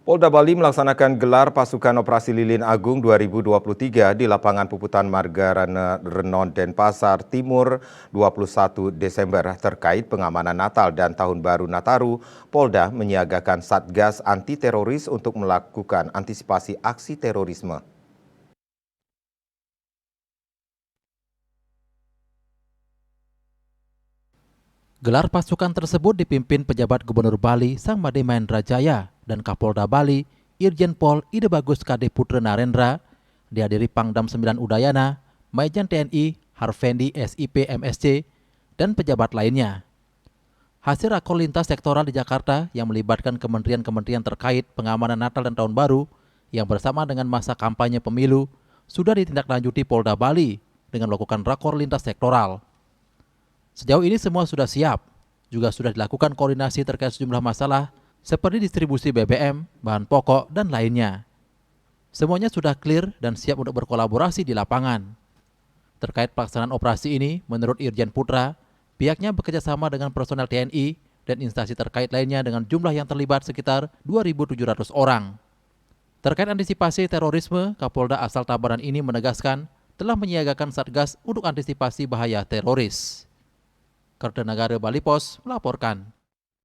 Polda Bali melaksanakan gelar pasukan operasi Lilin Agung 2023 di lapangan Puputan Marga Renon Denpasar Timur 21 Desember terkait pengamanan Natal dan Tahun Baru Nataru. Polda menyiagakan Satgas Anti Teroris untuk melakukan antisipasi aksi terorisme. Gelar pasukan tersebut dipimpin pejabat Gubernur Bali Sang Made Mahendra Jaya dan Kapolda Bali Irjen Pol Ide Bagus Kade Putra Narendra, dihadiri Pangdam 9 Udayana, Majen TNI Harvendi SIP MSC, dan pejabat lainnya. Hasil rakor lintas sektoral di Jakarta yang melibatkan kementerian-kementerian terkait pengamanan Natal dan Tahun Baru yang bersama dengan masa kampanye pemilu sudah ditindaklanjuti Polda Bali dengan melakukan rakor lintas sektoral. Sejauh ini semua sudah siap, juga sudah dilakukan koordinasi terkait sejumlah masalah seperti distribusi BBM, bahan pokok, dan lainnya. Semuanya sudah clear dan siap untuk berkolaborasi di lapangan. Terkait pelaksanaan operasi ini, menurut Irjen Putra, pihaknya bekerjasama dengan personel TNI dan instansi terkait lainnya dengan jumlah yang terlibat sekitar 2.700 orang. Terkait antisipasi terorisme, Kapolda asal Tabanan ini menegaskan telah menyiagakan Satgas untuk antisipasi bahaya teroris. Kertanegara Bali Pos melaporkan.